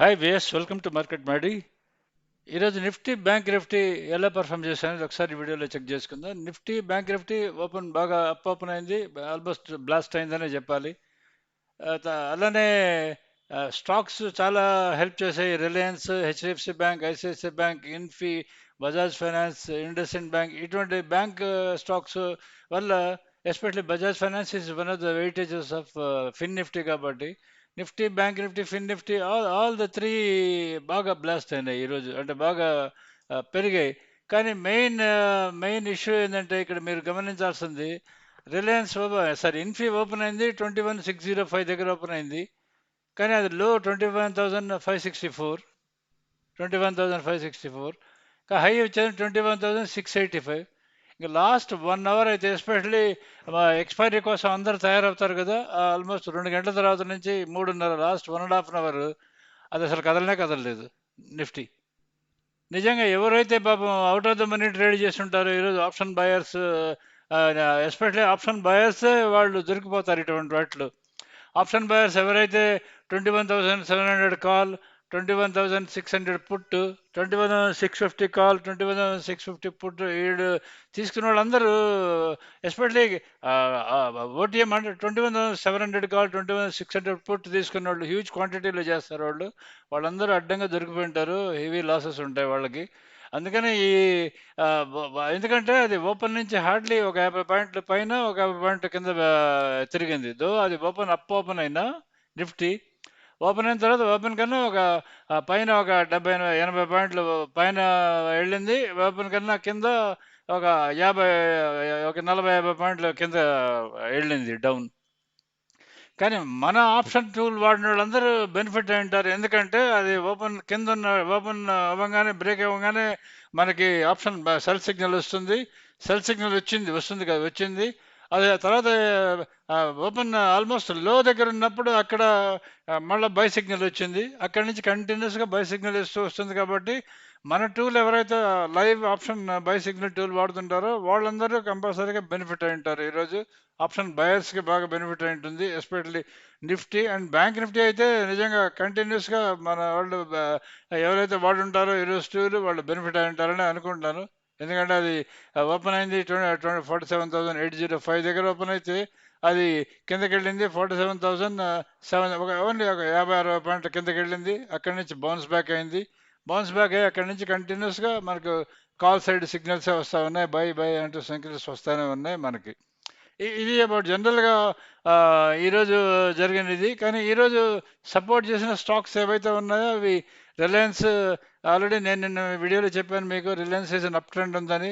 Hi వేస్, welcome to market మాడి. ఈరోజు నిఫ్టీ బ్యాంక్ నిఫ్టీ ఎలా పర్ఫామ్ చేశానో ఒకసారి వీడియోలో చెక్ చేసుకుందాం. నిఫ్టీ బ్యాంక్ నిఫ్టీ ఓపెన్ బాగా అప్ ఓపెన్ అయింది, ఆల్మోస్ట్ బ్లాస్ట్ అయిందనే చెప్పాలి. అలానే స్టాక్స్ చాలా హెల్ప్ చేశాయి. Reliance, HDFC bank, ICICI bank, Infy, Bajaj finance, IndusInd bank, ఇటువంటి బ్యాంక్ స్టాక్స్ వల్ల, especially Bajaj finance is one of the weightages of fin Nifty కాబట్టి Nifty bank Nifty fin Nifty all the three బాగా బ్లాస్ట్ అయినాయి ఈరోజు, అంటే బాగా పెరిగాయి. కానీ మెయిన్ ఇష్యూ ఏంటంటే ఇక్కడ మీరు గమనించాల్సింది, రిలయన్స్ సారీ ఇన్ఫీ ఓపెన్ అయింది 21,605 దగ్గర ఓపెన్ అయింది. కానీ అది లో 21,564, 21,564. హై వచ్చేది 21,685. ఇంకా లాస్ట్ 1 అవర్ అయితే, ఎస్పెషల్లీ ఎక్స్పైరీ కోసం అందరు తయారవుతారు కదా, ఆల్మోస్ట్ 2 గంటల తర్వాత నుంచి 3:30, లాస్ట్ 1.5 అవర్ అది అసలు కదలనే కదలలేదు నిఫ్టీ. నిజంగా ఎవరైతే పాపం out of the money trade చేస్తుంటారో ఈరోజు option buyers, especially option buyers వాళ్ళు దొరికిపోతారు ఇటువంటి వాటిలో. ఆప్షన్ బయర్స్ ఎవరైతే 21,700 కాల్, 21,600 పుట్, 21,650 కాల్, 21,650 పుట్ వీడు తీసుకున్న వాళ్ళందరూ, ఎస్పెషల్లీ ఓటీఎం అంటే 21,700 కాల్, 21,600 పుట్ తీసుకున్న వాళ్ళు హ్యూజ్ క్వాంటిటీలో చేస్తారు వాళ్ళు. వాళ్ళందరూ అడ్డంగా దొరికిపోయింటారు, హెవీ లాసెస్ ఉంటాయి వాళ్ళకి. అందుకని ఎందుకంటే అది ఓపెన్ నుంచి హార్డ్లీ ఒక 50 పాయింట్ల పైన, ఒక 50 పాయింట్ల కింద తిరిగింది. అది ఓపెన్ అప్ ఓపెన్ అయినా నిఫ్టీ ఓపెన్ అయిన తర్వాత ఓపెన్ కన్నా ఒక పైన ఒక 70-80 పాయింట్లు పైన వెళ్ళింది. ఓపెన్ కన్నా కింద ఒక 50, ఒక 40-50 పాయింట్ల కింద వెళ్ళింది డౌన్. కానీ మన ఆప్షన్ టూల్ వాడిన వాళ్ళందరూ బెనిఫిట్ అయి ఉంటారు. ఎందుకంటే అది ఓపెన్ కింద ఉన్న, ఓపెన్ అవ్వగానే, బ్రేక్ అవ్వగానే మనకి ఆప్షన్ సెల్ సిగ్నల్ వస్తుంది. సెల్ సిగ్నల్ వస్తుంది కదా, వచ్చింది. అది తర్వాత ఓపెన్ ఆల్మోస్ట్ లో దగ్గర ఉన్నప్పుడు అక్కడ మళ్ళీ బై సిగ్నల్ వచ్చింది. అక్కడి నుంచి కంటిన్యూస్గా బై సిగ్నల్ ఇస్తూ వస్తుంది. కాబట్టి మన టూల్ ఎవరైతే live option buy signal tool వాడుతుంటారో వాళ్ళందరూ కంపల్సరీగా బెనిఫిట్ అయి ఉంటారు ఈరోజు. ఆప్షన్ బయర్స్కి బాగా బెనిఫిట్ అయి ఉంటుంది, especially Nifty and bank Nifty అయితే నిజంగా కంటిన్యూస్గా మన వాళ్ళు ఎవరైతే వాడుంటారో ఈరోజు టూల్ వాళ్ళు బెనిఫిట్ అయి ఉంటారని అనుకుంటున్నాను. ఎందుకంటే అది ఓపెన్ అయింది 47,805 దగ్గర ఓపెన్ అయితే అది కిందకి వెళ్ళింది 47,007, ఓన్లీ ఒక 50-60 పాయింట్ల కిందకి వెళ్ళింది. అక్కడి నుంచి బౌన్స్ బ్యాక్ అయింది. బౌన్స్ బ్యాక్ అయ్యి అక్కడి నుంచి కంటిన్యూస్గా మనకు కాల్ సైడ్ సిగ్నల్సే వస్తూ ఉన్నాయి, బై బై అంటూ సిగ్నల్స్ వస్తూనే ఉన్నాయి మనకి. ఇది అబౌట్ జనరల్గా ఈరోజు జరిగినది. కానీ ఈరోజు సపోర్ట్ చేసిన స్టాక్స్ ఏవైతే ఉన్నాయో అవి రిలయన్స్, ఆల్రెడీ నేను నిన్న వీడియోలో చెప్పాను మీకు, Reliance is an up trend ఉందని.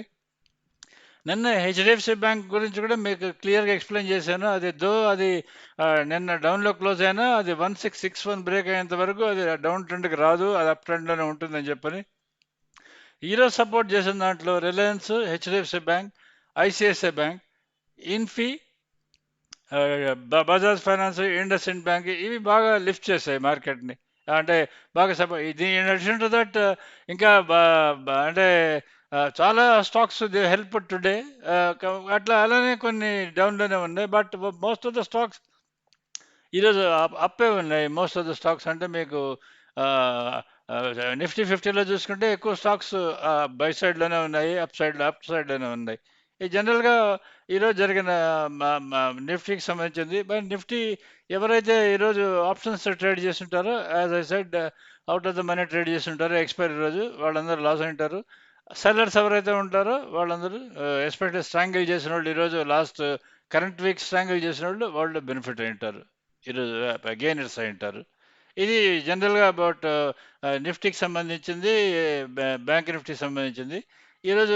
నిన్న హెచ్డిఎఫ్సి బ్యాంక్ గురించి కూడా మీకు క్లియర్గా ఎక్స్ప్లెయిన్ చేశాను. అది నిన్న డౌన్లో క్లోజ్ అయినా అది 1661 బ్రేక్ అయ్యేంత వరకు అది డౌన్ ట్రెండ్కి రాదు, అది అప్ ట్రెండ్లోనే ఉంటుందని చెప్పని. ఈరోజు సపోర్ట్ చేసిన దాంట్లో Reliance, HDFC bank, ICICI bank, Infy, Bajaj finance, IndusInd bank ఇవి బాగా లిఫ్ట్ చేశాయి మార్కెట్ని. అంటే బాగా ఇది ఇన్ అడిషన్ టు దట్ ఇంకా అంటే చాలా స్టాక్స్ దే హెల్ప్ టుడే. అట్లా అలానే కొన్ని డౌన్లోనే ఉన్నాయి. But most of the stocks ఈరోజు అప్పే ఉన్నాయి. మోస్ట్ ఆఫ్ ద స్టాక్స్ అంటే మీకు నిఫ్టీ 50లో చూసుకుంటే ఎక్కువ స్టాక్స్ బై సైడ్లోనే ఉన్నాయి, అప్ సైడ్లోనే ఉన్నాయి. ఈ జనరల్గా ఈరోజు జరిగిన నిఫ్టీకి సంబంధించింది. బట్ నిఫ్టీ ఎవరైతే ఈరోజు ఆప్షన్స్ ట్రేడ్ చేస్తుంటారో, as I said, out of the money trade చేస్తుంటారో ఎక్స్పైరీ రోజు వాళ్ళందరూ లాస్ అయింటారు. సెల్లర్స్ ఎవరైతే ఉంటారో వాళ్ళందరూ, ఎస్పెషల్లీ స్ట్రాంగిల్ చేసిన వాళ్ళు, ఈరోజు లాస్ట్ కరెంట్ వీక్ స్ట్రాంగిల్ చేసిన వాళ్ళు బెనిఫిట్ అయి ఉంటారు, ఈరోజు గెయినర్స్ అయి ఉంటారు. ఇది జనరల్గా అబౌట్ నిఫ్టీకి సంబంధించింది, బ్యాంక్ నిఫ్టీకి సంబంధించింది. ఈరోజు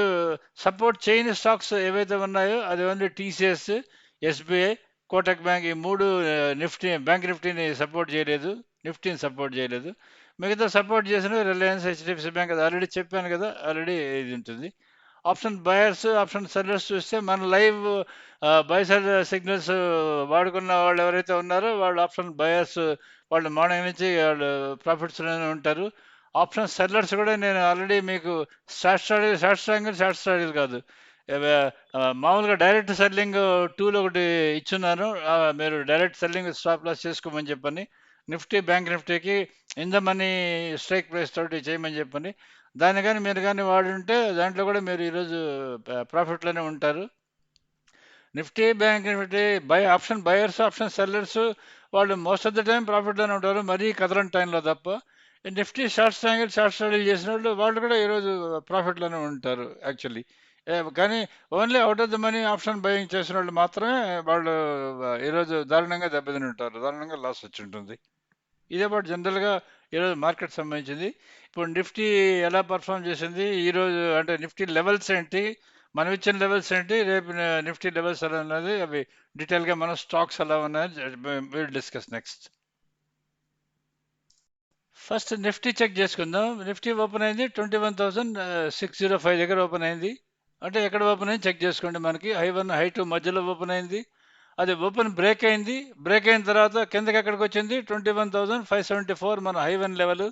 సపోర్ట్ చేయని స్టాక్స్ ఏవైతే ఉన్నాయో అది only TCS, SBI, Kotak bank, ఈ మూడు బ్యాంక్ నిఫ్టీని సపోర్ట్ చేయలేదు, నిఫ్టీని సపోర్ట్ చేయలేదు. మిగతా సపోర్ట్ చేసిన రిలయన్స్, హెచ్డిఎఫ్సి బ్యాంక్, అది ఆల్రెడీ చెప్పాను కదా, ఆల్రెడీ ఇది ఉంటుంది. ఆప్షన్ బయర్స్, ఆప్షన్ సెల్లర్స్ చూస్తే మన లైవ్ బై సెల్ సిగ్నల్స్ వాడుకున్న వాళ్ళు ఎవరైతే ఉన్నారో వాళ్ళు ఆప్షన్ బయర్స్, వాళ్ళు మార్నింగ్ నుంచి వాళ్ళు ప్రాఫిట్స్లోనే ఉంటారు. ఆప్షన్ సెల్లర్స్ కూడా నేను ఆల్రెడీ మీకు షార్ట్ స్ట్రాంగిల్ కాదు, మామూలుగా డైరెక్ట్ సెల్లింగ్ టూల్ ఒకటి ఇచ్చున్నాను. మీరు డైరెక్ట్ సెల్లింగ్ స్టాప్ లాస్ చేసుకోమని చెప్పని నిఫ్టీ బ్యాంక్ నిఫ్టీకి in the money strike price తోటి చేయమని చెప్పని దాన్ని కానీ మీరు కానీ వాడి ఉంటే దాంట్లో కూడా మీరు ఈరోజు ప్రాఫిట్లోనే ఉంటారు. Nifty bank Nifty option buyers option sellers వాళ్ళు మోస్ట్ ఆఫ్ ద టైం ప్రాఫిట్లోనే ఉంటారు, మరీ కదలని టైంలో తప్ప. నిఫ్టీ షార్ట్ స్టడీలు చేసిన వాళ్ళు వాళ్ళు కూడా ఈరోజు ప్రాఫిట్లోనే ఉంటారు యాక్చువల్లీ. కానీ only out of the money option buying చేసిన వాళ్ళు మాత్రమే వాళ్ళు ఈరోజు దారుణంగా దెబ్బతిని ఉంటారు, దారుణంగా లాస్ వచ్చి ఉంటుంది. ఇదే పాటు జనరల్గా ఈరోజు మార్కెట్ సంబంధించింది. ఇప్పుడు నిఫ్టీ ఎలా పర్ఫామ్ చేసింది ఈరోజు, అంటే నిఫ్టీ లెవెల్స్ ఏంటి, మనం ఇచ్చిన లెవెల్స్ ఏంటి, రేపు నిఫ్టీ లెవెల్స్ ఎలా ఉన్నది, అవి డీటెయిల్గా మన స్టాక్స్ ఎలా ఉన్నాయి will discuss next. First Nifty check చేసుకుందాం. నిఫ్టీ ఓపెన్ అయింది 21,605 దగ్గర ఓపెన్ అయింది. అంటే ఎక్కడ ఓపెన్ అయింది చెక్ చేసుకోండి. మనకి హై 1 హై 2 మధ్యలో ఓపెన్ అయింది. అది ఓపెన్ బ్రేక్ అయింది. బ్రేక్ అయిన తర్వాత కిందకి ఎక్కడికి వచ్చింది 21,574 మన హై 1 లెవెల్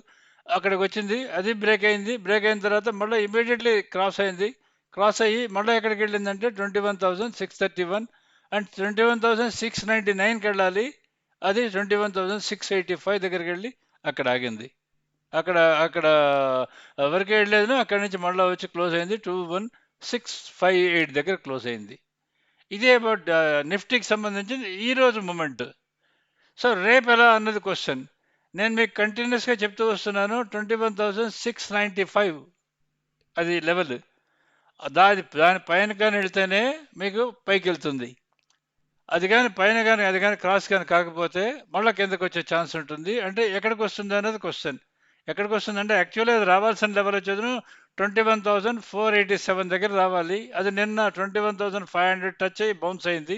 అక్కడికి వచ్చింది. అది బ్రేక్ అయింది. బ్రేక్ అయిన తర్వాత మళ్ళీ ఇమీడియట్లీ క్రాస్ అయింది. క్రాస్ అయ్యి మళ్ళీ ఎక్కడికి వెళ్ళిందంటే 21,631 అండ్ 21,699కి వెళ్ళాలి. అది 21,685 దగ్గరికి వెళ్ళి అక్కడ ఆగింది. అక్కడ అక్కడ వరకే వెళ్ళలేదు, అక్కడి నుంచి మళ్ళీ వచ్చి క్లోజ్ అయింది 21,658 దగ్గర క్లోజ్ అయింది. ఇదే అబౌట్ నిఫ్టీకి సంబంధించింది ఈరోజు మూమెంట్. సో రేపు ఎలా అన్నది క్వశ్చన్. నేను మీకు కంటిన్యూస్గా చెప్తూ వస్తున్నాను 21,695 అది లెవెల్. దాని పైన కానీ వెళ్తేనే మీకు పైకి వెళ్తుంది. అది కానీ క్రాస్ కానీ కాకపోతే మళ్ళీ కిందకు వచ్చే ఛాన్స్ ఉంటుంది. అంటే ఎక్కడికి వస్తుంది అన్నది క్వశ్చన్. ఎక్కడికి వస్తుందంటే యాక్చువల్లీ అది రావాల్సిన లెవెల్ వచ్చేది 21,487 దగ్గర రావాలి. అది నిన్న 21,500 టచ్ అయ్యి బౌన్స్ అయింది,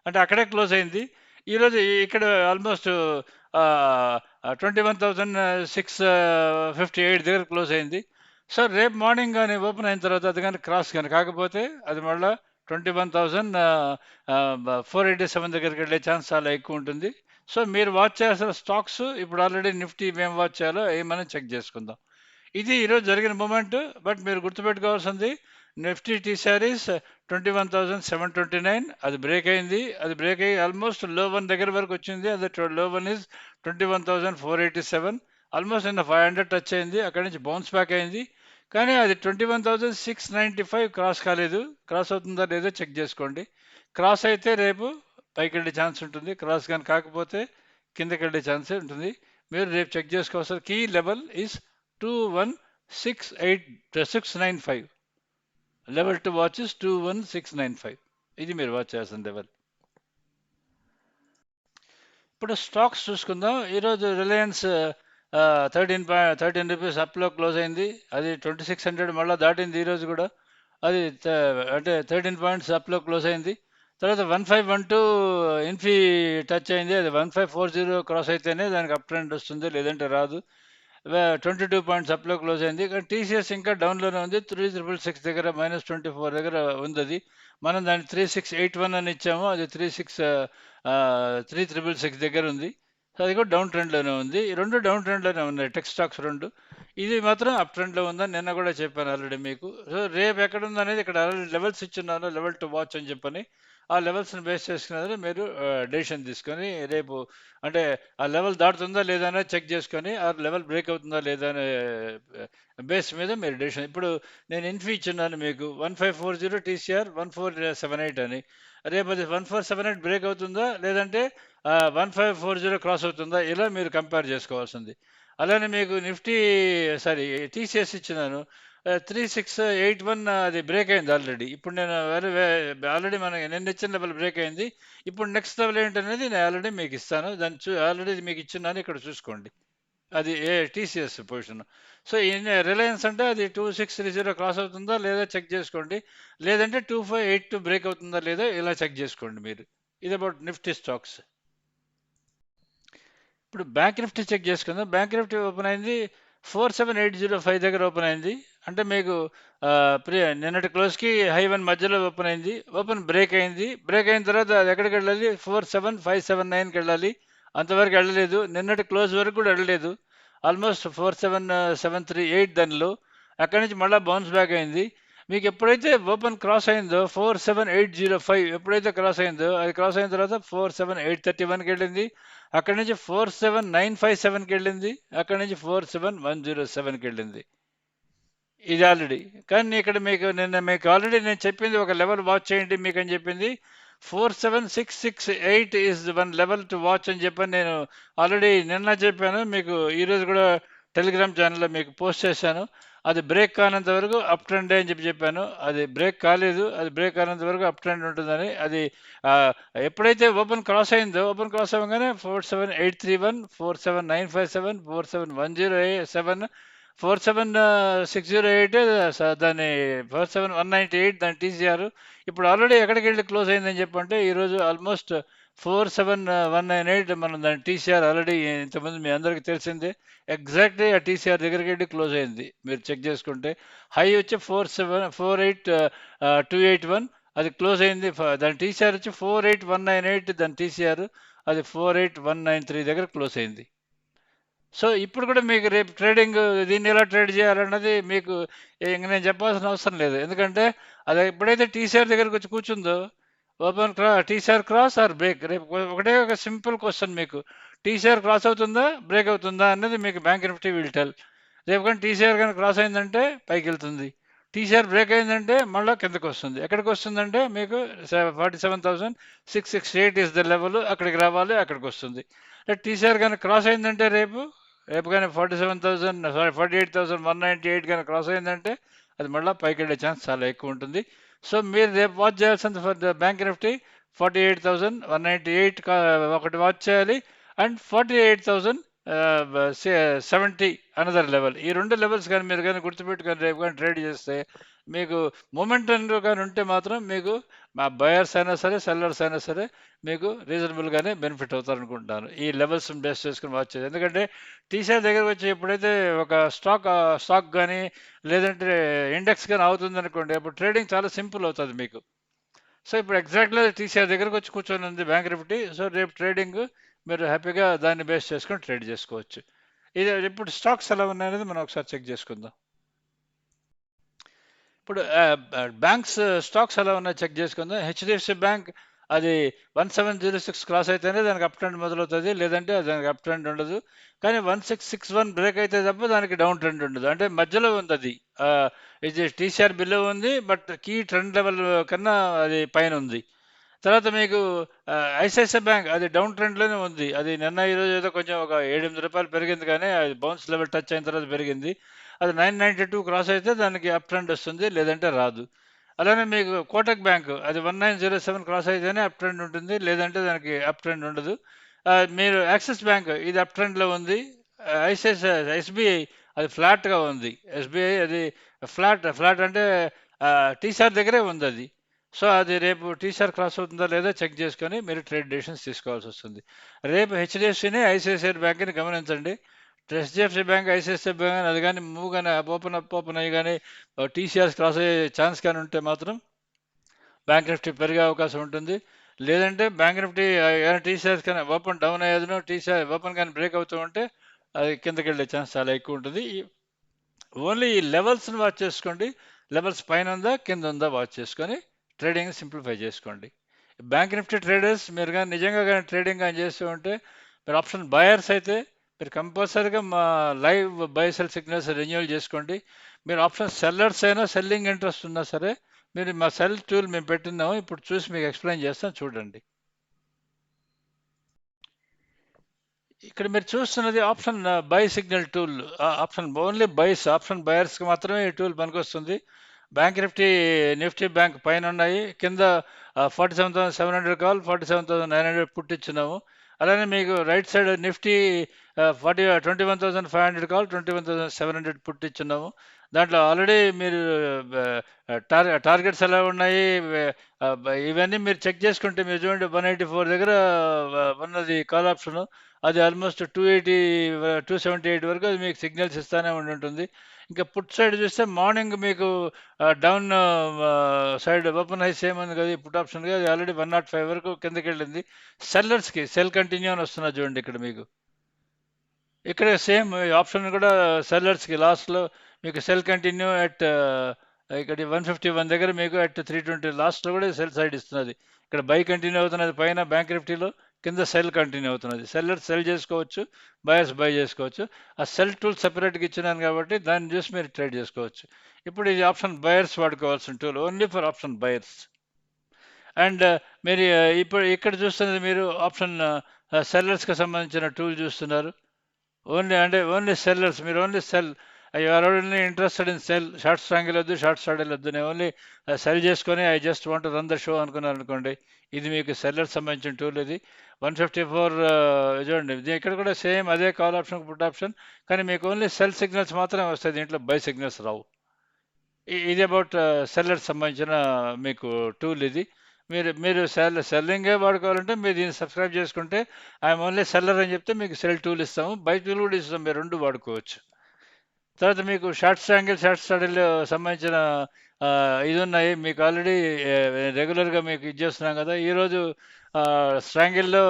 అంటే అక్కడే క్లోజ్ అయింది. ఈరోజు ఇక్కడ ఆల్మోస్ట్ 21,658 దగ్గర క్లోజ్ అయింది. సో రేపు మార్నింగ్ కానీ ఓపెన్ అయిన తర్వాత అది కానీ క్రాస్ కానీ కాకపోతే అది మళ్ళీ 21,487 దగ్గరికి వెళ్ళే ఛాన్స్ చాలా ఎక్కువ ఉంటుంది. సో మీరు వాచ్ చేయాల్సిన స్టాక్స్ ఇప్పుడు ఆల్రెడీ నిఫ్టీ మేము వాచ్ చేయాలో ఏమని చెక్ చేసుకుందాం. ఇది ఈరోజు జరిగిన మూమెంట్. బట్ మీరు గుర్తుపెట్టుకోవాల్సింది నిఫ్టీ టీ శారీస్ 21,729 అది బ్రేక్ అయింది. అది బ్రేక్ అయ్యి ఆల్మోస్ట్ లో 1 దగ్గర వరకు వచ్చింది. అది లో 1 ఇస్ 21,487. ఆల్మోస్ట్ నిన్న 500 టచ్ అయింది, అక్కడి నుంచి బౌన్స్ బ్యాక్ అయింది. కానీ అది 21,695 క్రాస్ కాలేదు. క్రాస్ అవుతుందా లేదో చెక్ చేసుకోండి. క్రాస్ అయితే రేపు పైకి వెళ్ళే ఛాన్స్ ఉంటుంది, క్రాస్ కానీ కాకపోతే కిందకి వెళ్ళే ఛాన్స్ ఉంటుంది. మీరు రేపు చెక్ చేసుకోవాల్సిన key level is 21,695. Level to watch is 21,695. ఇది మీరు వాచ్ చేయాల్సిన లెవెల్. ఇప్పుడు స్టాక్స్ చూసుకుందాం. ఈరోజు రిలయన్స్ 13 రూపీస్ అప్లో క్లోజ్ అయింది. అది 2,600 మళ్ళీ దాటింది ఈరోజు కూడా. అది అంటే 13 పాయింట్స్ అప్లో క్లోజ్ అయింది. తర్వాత 1512 ఇన్ఫీ టచ్ అయింది. అది 1540 క్రాస్ అయితేనే దానికి అప్ ట్రెండ్ వస్తుంది, లేదంటే రాదు. 22 పాయింట్స్ అప్లో క్లోజ్ అయింది. కానీ టీసీఎస్ ఇంకా డౌన్లోనే ఉంది. 3666 దగ్గర -24 దగ్గర ఉంది. అది మనం దాన్ని 3681 అని ఇచ్చాము, అది 3666 దగ్గర ఉంది. సో అది కూడా డౌన్ ట్రెండ్లోనే ఉంది. ఈ రెండు డౌన్ ట్రెండ్లోనే ఉన్నాయి టెక్ స్టాక్స్ రెండు. ఇది మాత్రం అప్ ట్రెండ్లో ఉందని నిన్న కూడా చెప్పాను ఆల్రెడీ మీకు. సో రేపు ఎక్కడ ఉందనేది ఇక్కడ ఆల్రెడీ లెవెల్స్ ఇచ్చున్నాను, లెవెల్ టు వాచ్ అని చెప్పని. ఆ లెవెల్స్ని బేస్ చేసుకున్నది మీరు డెసిషన్ తీసుకొని రేపు, అంటే ఆ లెవెల్ దాటుతుందా లేదా అనేది చెక్ చేసుకొని, ఆ లెవెల్ బ్రేక్ అవుతుందా లేదా అనే బేస్ మీద మీరు డెసిషన్. ఇప్పుడు నేను ఇన్ఫీ ఇచ్చున్నాను మీకు 1540 టీసీఆర్ 1478 అని. రేపు అది 1478 బ్రేక్ అవుతుందా లేదంటే 1540 క్రాస్ అవుతుందా, ఇలా మీరు కంపేర్ చేసుకోవాల్సింది. అలానే మీకు నిఫ్టీ సారీ టీసీఎస్ ఇచ్చినాను 3681, అది బ్రేక్ అయింది ఆల్రెడీ. ఇప్పుడు నేను ఆల్రెడీ మనకి నిన్న ఇచ్చిన లెవెల్ బ్రేక్ అయింది. ఇప్పుడు నెక్స్ట్ లెవెల్ ఏంటనేది నేను ఆల్రెడీ మీకు ఇస్తాను. దాన్ని ఆల్రెడీ మీకు ఇచ్చిన్నాను, ఇక్కడ చూసుకోండి. అది టీసీఎస్ పొజిషన్. సో రిలయన్స్ అంటే అది 2630 క్రాస్ అవుతుందా లేదా చెక్ చేసుకోండి, లేదంటే 2582 బ్రేక్ అవుతుందా లేదా ఇలా చెక్ చేసుకోండి మీరు. ఇది అబౌట్ నిఫ్టీ స్టాక్స్. ఇప్పుడు బ్యాంక్ నిఫ్టీ చెక్ చేసుకుందాం. బ్యాంక్ నిఫ్టీ ఓపెన్ అయింది 47,805 దగ్గర ఓపెన్ అయింది. అంటే మీకు నిన్నటి క్లోజ్కి హై 1 మధ్యలో ఓపెన్ అయింది. ఓపెన్ బ్రేక్ అయింది. బ్రేక్ అయిన తర్వాత అది ఎక్కడికి వెళ్ళాలి 47,579కి వెళ్ళాలి. అంతవరకు వెళ్ళలేదు. నిన్నటి క్లోజ్ వరకు కూడా వెళ్ళలేదు. ఆల్మోస్ట్ 47,738 దానిలో. అక్కడి నుంచి మళ్ళీ బౌన్స్ బ్యాక్ అయింది. మీకు ఎప్పుడైతే ఓపెన్ క్రాస్ అయిందో 47805 ఎప్పుడైతే క్రాస్ అయిందో అది క్రాస్ అయిన తర్వాత 47831కి వెళ్ళింది. అక్కడి నుంచి 47957కి వెళ్ళింది. అక్కడి నుంచి 47107కి వెళ్ళింది. ఇది ఆల్రెడీ. కానీ ఇక్కడ మీకు నిన్న మీకు ఆల్రెడీ నేను చెప్పింది ఒక లెవెల్ వాచ్ చేయండి మీకు అని చెప్పింది. 47668 is one level to watch అని చెప్పని నేను ఆల్రెడీ నిన్న చెప్పాను. మీకు ఈరోజు కూడా టెలిగ్రామ్ ఛానల్లో మీకు పోస్ట్ చేశాను. అది బ్రేక్ కానంత వరకు అప్ ట్రెండ్ అని చెప్పాను. అది బ్రేక్ కాలేదు. అది బ్రేక్ కానంత వరకు అప్ ట్రెండ్ ఉంటుందని. అది ఆ, ఎప్పుడైతే ఓపెన్ క్రాస్ అయిందో ఓపెన్ క్రాస్ అవ్వగానే 47831, 47957, 47107, 47608 దాన్ని 47198 దాన్ని టీసీఆర్. ఇప్పుడు ఆల్రెడీ ఎక్కడికి వెళ్ళి క్లోజ్ అయిందని చెప్పంటే ఈరోజు ఆల్మోస్ట్ 47198 మనం దాని టీసీఆర్ ఆల్రెడీ ఇంతకుముందు మీ అందరికీ తెలిసిందే. ఎగ్జాక్ట్లీ ఆ టీసీఆర్ దగ్గరికి వెళ్ళి క్లోజ్ అయింది మీరు చెక్ చేసుకుంటే. హై వచ్చి 48281 అది క్లోజ్ అయింది. దాని టీసీఆర్ వచ్చి 48198 దాని టీసీఆర్ అది 48193 దగ్గర క్లోజ్ అయింది. సో ఇప్పుడు కూడా మీకు రేపు ట్రేడింగ్ దీన్ని ఎలా ట్రేడ్ చేయాలన్నది మీకు ఇంక నేను చెప్పాల్సిన అవసరం లేదు. ఎందుకంటే అది ఎప్పుడైతే టీసీఆర్ దగ్గరికి వచ్చి కూర్చుందో open TCR cross or break, రేపు ఒకటే ఒక సింపుల్ క్వశ్చన్ మీకు, టీసీఆర్ క్రాస్ అవుతుందా బ్రేక్ అవుతుందా అన్నది మీకు బ్యాంక్ నిఫ్టీ విల్ టెల్. రేపు కానీ టీసీఆర్ కానీ క్రాస్ అయిందంటే పైకి వెళ్తుంది, టీసీఆర్ బ్రేక్ అయిందంటే మళ్ళీ కిందకి వస్తుంది. ఎక్కడికి వస్తుందంటే మీకు 47,668 ఇస్ ద లెవెల్, అక్కడికి రావాలి, అక్కడికి వస్తుంది. టీసీఆర్ కానీ క్రాస్ అయిందంటే రేపు కానీ 48,198 కానీ క్రాస్ అయిందంటే అది మళ్ళీ పైకి వెళ్ళే ఛాన్స్ చాలా ఎక్కువ ఉంటుంది. సో మీరు రేపు వాచ్ చేయాల్సింది ఫర్ ద బ్యాంక్ నిఫ్టీ 48,198 ఒకటి వాచ్ చేయాలి, అండ్ 48,070 అనదర్ లెవెల్. ఈ రెండు లెవెల్స్ కానీ మీరు కానీ గుర్తుపెట్టుకొని రేపు కానీ ట్రేడ్ చేస్తే మీకు మూమెంటం కానీ ఉంటే మాత్రం మీకు మా బయర్స్ అయినా సరే సెల్లర్స్ అయినా సరే మీకు రీజనబుల్గానే బెనిఫిట్ అవుతారు అనుకుంటున్నాను ఈ లెవెల్స్ బేస్ చేసుకుని వాచ్ చేయాలి. ఎందుకంటే టీసీఆర్ దగ్గర వచ్చి ఎప్పుడైతే ఒక స్టాక్ కానీ లేదంటే ఇండెక్స్ కానీ అవుతుంది అనుకోండి, అప్పుడు ట్రేడింగ్ చాలా సింపుల్ అవుతుంది మీకు. సో ఇప్పుడు ఎగ్జాక్ట్గా టీసీఆర్ దగ్గరకు వచ్చి కూర్చొని ఉంది బ్యాంక్ నిఫ్టీ. సో రేపు ట్రేడింగ్ మీరు హ్యాపీగా దాన్ని బేస్ చేసుకొని ట్రేడ్ చేసుకోవచ్చు. ఇది ఇప్పుడు స్టాక్స్ ఎలా ఉన్నాయనేది మనం ఒకసారి చెక్ చేసుకుందాం. ఇప్పుడు బ్యాంక్స్ స్టాక్స్ ఎలా ఉన్నాయో చెక్ చేసుకుందాం. హెచ్డిఎఫ్సి బ్యాంక్ అది 1706 క్రాస్ అయితేనే దానికి అప్ ట్రెండ్ మొదలవుతుంది, లేదంటే దానికి అప్ ట్రెండ్ ఉండదు. కానీ 1661 బ్రేక్ అయితే తప్ప దానికి డౌన్ ట్రెండ్ ఉండదు, అంటే మధ్యలో ఉంది అది. ఇది టీసీఆర్ బిలో ఉంది, బట్ కీ ట్రెండ్ లెవెల్ కన్నా అది పైన ఉంది. తర్వాత మీకు ఐసిఐసిఐ బ్యాంక్ అది డౌన్ ట్రెండ్లోనే ఉంది. అది నిన్న ఈరోజు ఏదో కొంచెం ఒక 7-8 రూపాయలు పెరిగింది, కానీ అది బౌన్స్ లెవెల్ టచ్ అయిన తర్వాత పెరిగింది. అది 992 క్రాస్ అయితే దానికి అప్ ట్రెండ్ వస్తుంది, లేదంటే రాదు. అలానే మీకు కోటక్ బ్యాంక్ అది 1907 క్రాస్ అయితేనే అప్ ట్రెండ్ ఉంటుంది, లేదంటే దానికి అప్ ట్రెండ్ ఉండదు. మీరు యాక్సిస్ బ్యాంక్ ఇది అప్ ట్రెండ్లో ఉంది. ఐసిఐసిఐ ఎస్బీఐ అది ఫ్లాట్గా ఉంది. ఎస్బీఐ అది ఫ్లాట్ అంటే టీసీఆర్ దగ్గరే ఉంది అది. సో అది రేపు టీసీఆర్ క్రాస్ అవుతుందా లేదా చెక్ చేసుకొని మీరు ట్రేడ్ డెసిషన్స్ తీసుకోవాల్సి వస్తుంది. రేపు హెచ్డిఎఫ్సిని ఐసిఐసిఐ బ్యాంక్ని గమనించండి. హెచ్డిఎఫ్సి బ్యాంక్ ఐసిఐసిఐ బ్యాంక్ అది కానీ మూవ్ కానీ ఓపెన్ అయ్యి కానీ టీసీఆర్ క్రాస్ అయ్యే ఛాన్స్ కానీ ఉంటే మాత్రం బ్యాంక్ నిఫ్టీ పెరిగే అవకాశం ఉంటుంది. లేదంటే బ్యాంక్ నిఫ్టీ ఏమైనా టీసీఆర్ కానీ ఓపెన్ డౌన్ అయ్యేదినో టీసీఆర్ ఓపెన్ కానీ బ్రేక్ అవుతూ ఉంటే అది కిందకి వెళ్ళే ఛాన్స్ చాలా ఎక్కువ ఉంటుంది. ఓన్లీ ఈ లెవెల్స్ని వాచ్ చేసుకోండి. లెవెల్స్ పైన ఉందా కింద ఉందా వాచ్ చేసుకొని ట్రేడింగ్ సింప్లిఫై చేసుకోండి. బ్యాంక్ నిఫ్టీ ట్రేడర్స్ మీరు కానీ నిజంగా కానీ ట్రేడింగ్ కానీ చేస్తూ ఉంటే మీరు ఆప్షన్ బయర్స్ అయితే మీరు కంపల్సరీగా మా live buy sell signals renewal చేసుకోండి. మీరు ఆప్షన్ సెల్లర్స్ అయినా సెల్లింగ్ ఇంట్రెస్ట్ ఉన్నా సరే మీరు మా సెల్ టూల్ మేము పెట్టినాము, ఇప్పుడు చూసి మీకు ఎక్స్ప్లెయిన్ చేస్తాను చూడండి. ఇక్కడ మీరు చూస్తున్నది option buy signal tool. Option only option బయర్స్కి మాత్రమే ఈ టూల్ పనికొస్తుంది. బ్యాంక్ నిఫ్టీ బ్యాంక్ పైన ఉన్నాయి, కింద 47,700 కాల్, 47,900 పుట్టించున్నాము. అలానే మీకు రైట్ సైడ్ నిఫ్టీ 21,500 కాల్, 21,700 పుట్టించున్నాము. దాంట్లో ఆల్రెడీ మీరు టార్గెట్స్ ఎలా ఉన్నాయి ఇవన్నీ మీరు చెక్ చేసుకుంటే మీరు చూడండి 184 దగ్గర ఉన్నది కాల్ ఆప్షన్, అది ఆల్మోస్ట్ 278 వరకు అది మీకు సిగ్నల్స్ ఇస్తానే ఉంటుంది. ఇంకా పుట్ సైడ్ చూస్తే మార్నింగ్ మీకు down side open high same ఉంది కదా పుట్ ఆప్షన్గా, అది ఆల్రెడీ 105 వరకు కిందకి వెళ్ళింది. సెల్లర్స్కి సెల్ కంటిన్యూ అని వస్తున్నా చూడండి ఇక్కడ మీకు. ఇక్కడ సేమ్ ఆప్షన్ కూడా సెల్లర్స్కి లాస్ట్లో మీకు సెల్ కంటిన్యూ అట్ ఇక్కడ 151 దగ్గర మీకు అట్ 320 లాస్ట్లో కూడా సెల్ సైడ్ ఇస్తున్నది. ఇక్కడ బై కంటిన్యూ అవుతున్నది పైన బ్యాంక్ నిఫ్టీలో, కింద సెల్ కంటిన్యూ అవుతున్నది. సెల్లర్ సెల్ చేసుకోవచ్చు, బయర్స్ బై చేసుకోవచ్చు. ఆ సెల్ టూల్ సెపరేట్గా ఇచ్చినాను కాబట్టి దాన్ని చూసి మీరు ట్రేడ్ చేసుకోవచ్చు. ఇప్పుడు ఇది ఆప్షన్ బయర్స్ వాడుకోవాల్సిన tool, only for option buyers. And మీరు ఇప్పుడు ఇక్కడ చూస్తున్నది మీరు ఆప్షన్ సెల్లర్స్కి సంబంధించిన టూల్ చూస్తున్నారు. ఓన్లీ అంటే ఓన్లీ సెల్లర్స్, మీరు only sell, or only interested in sell, short strangle వద్దు, షార్ట్ స్ట్రాడిల్ వద్దు, నేను ఓన్లీ సెల్ చేసుకొని I just want run the show అనుకున్నారు అనుకోండి, ఇది మీకు సెల్లర్ సంబంధించిన టూల్. ఇది 154 చూడండి, ఇక్కడ కూడా సేమ్ అదే కాల్ ఆప్షన్ పుట్ ఆప్షన్, కానీ మీకు ఓన్లీ సెల్ సిగ్నల్స్ మాత్రమే వస్తాయి, దీంట్లో బై సిగ్నల్స్ రావు. ఇది అబౌట్ సెల్లర్ సంబంధించిన మీకు టూల్ ఇది. మీరు మీరు సెల్లింగే వాడుకోవాలంటే మీరు దీన్ని సబ్స్క్రైబ్ చేసుకుంటే ఐఎమ్ ఓన్లీ సెల్లర్ అని చెప్తే మీకు సెల్ టూల్ ఇస్తాము, బై టూల్ కూడా ఇస్తాం, మీరు రెండు వాడుకోవచ్చు. తర్వాత మీకు షార్ట్ స్ట్రాంగిల్, షార్ట్ స్ట్రాడిల్ సంబంధించిన ఇది ఉన్నాయి మీకు ఆల్రెడీ రెగ్యులర్గా మీకు ఇది చేస్తున్నాం కదా. ఈరోజు స్ట్రాంగిల్లో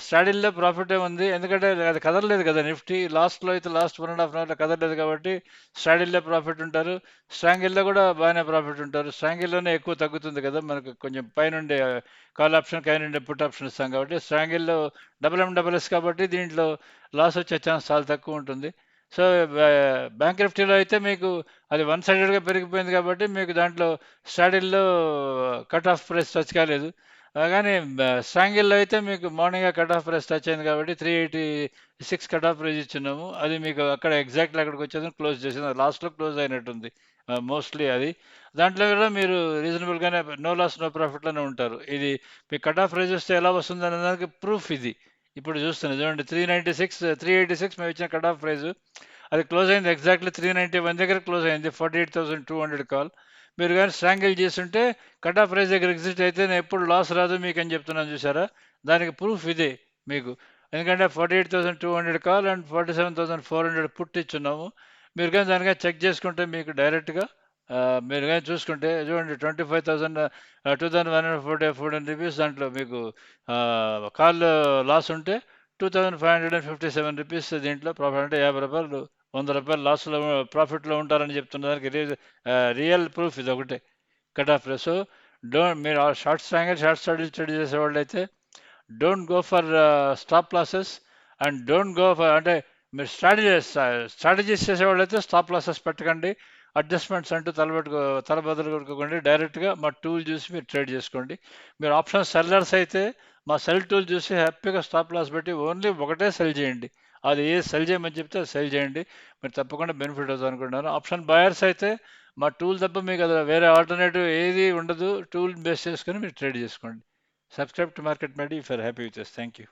స్ట్రాడిల్లో ప్రాఫిటే ఉంది, ఎందుకంటే అది కదలలేదు కదా నిఫ్టీ. లాస్ట్లో అయితే లాస్ట్ 1.5 అవర్లో కదలలేదు కాబట్టి స్ట్రాడిల్లో ప్రాఫిట్ ఉంటారు, స్ట్రాంగిల్లో కూడా బాగానే ప్రాఫిట్ ఉంటారు. స్ట్రాంగిల్లోనే ఎక్కువ తగ్గుతుంది కదా, మనకు కొంచెం పైనుండే కాల్ ఆప్షన్ పైనుండే పుట్ ఆప్షన్ ఇస్తాం కాబట్టి. స్ట్రాంగిల్లో డబుల్ ఎస్ కాబట్టి దీంట్లో లాస్ వచ్చే ఛాన్స్ చాలా తక్కువ ఉంటుంది. సో బ్యాంక్ నిఫ్టీలో అయితే మీకు అది వన్ సైడెడ్గా పెరిగిపోయింది కాబట్టి మీకు దాంట్లో స్ట్రాడిల్లో కట్ ఆఫ్ ప్రైస్ టచ్ కాలేదు. కానీ స్ట్రాంగిల్లో అయితే మీకు morning cut off price touch అయింది కాబట్టి 386 కట్ ఆఫ్ ప్రైస్ ఇచ్చున్నాము. అది మీకు అక్కడ ఎగ్జాక్ట్లీ అక్కడికి వచ్చేది క్లోజ్ చేసింది, లాస్ట్లో క్లోజ్ అయినట్టుంది మోస్ట్లీ అది. దాంట్లో కూడా మీరు రీజనబుల్గానే నో లాస్ నో ప్రాఫిట్లోనే ఉంటారు. ఇది మీకు కట్ ఆఫ్ ప్రైస్ వస్తే ఎలా వస్తుంది అనే దానికి ప్రూఫ్ ఇది. ఇప్పుడు చూస్తున్నా చూడండి, 386 మేము ఇచ్చిన కట్ ఆఫ్ ప్రైస్, అది క్లోజ్ అయింది ఎగ్జాక్ట్లీ 391 దగ్గర క్లోజ్ అయింది, 48,200 కాల్. మీరు కానీ స్ట్రాంగిల్ చేస్తుంటే కట్ ఆఫ్ ప్రైస్ దగ్గర ఎగ్జిట్ అయితే నేను ఎప్పుడు లాస్ రాదు మీకు అని చెప్తున్నాను, చూసారా. దానికి ప్రూఫ్ ఇదే మీకు, ఎందుకంటే 48,200 కాల్ అండ్ 47,400 పుట్ ఇచ్చున్నాము. మీరు కానీ దానిగా చెక్ చేసుకుంటే మీకు డైరెక్ట్గా మీరు కానీ చూసుకుంటే చూడండి, 25,000 2,144 రూపీస్ దాంట్లో మీకు కాల్ లాస్ ఉంటే 2,557 రూపీస్ దీంట్లో ప్రాఫిట్, అంటే 50 రూపాయలు 100 రూపాయలు లాస్లో ప్రాఫిట్లో ఉంటారని చెప్తున్న దానికి రియల్ ప్రూఫ్ ఇది ఒకటే కట్ ఆఫ్. సో మీరు షార్ట్ స్ట్రాడిల్ స్టడీ చేసేవాళ్ళు అయితే don't go for stop losses and don't go for, అంటే మీరు స్ట్రాటజీస్ చేసేవాళ్ళు అయితే స్టాప్ లాసెస్ పెట్టకండి, అడ్జస్ట్మెంట్స్ అంటూ తలబద్దలు కొట్టుకోకండి, డైరెక్ట్గా మా టూల్ చూసి మీరు ట్రేడ్ చేసుకోండి. మీరు ఆప్షన్ సెల్లర్స్ అయితే మా సెల్ టూల్ చూసి హ్యాపీగా స్టాప్ లాస్ పెట్టి ఓన్లీ ఒకటే సెల్ చేయండి, అది ఏ సెల్ చేయమని చెప్తే అది సెల్ చేయండి, మీరు తప్పకుండా బెనిఫిట్ అవుతుంది అనుకుంటున్నాను. ఆప్షన్ బయర్స్ అయితే మా టూల్ తప్ప మీకు అది వేరే ఆల్టర్నేటివ్ ఏది ఉండదు, టూల్ బేస్ చేసుకొని మీరు ట్రేడ్ చేసుకోండి. Subscribe to market medi if are happy with this. Thank you.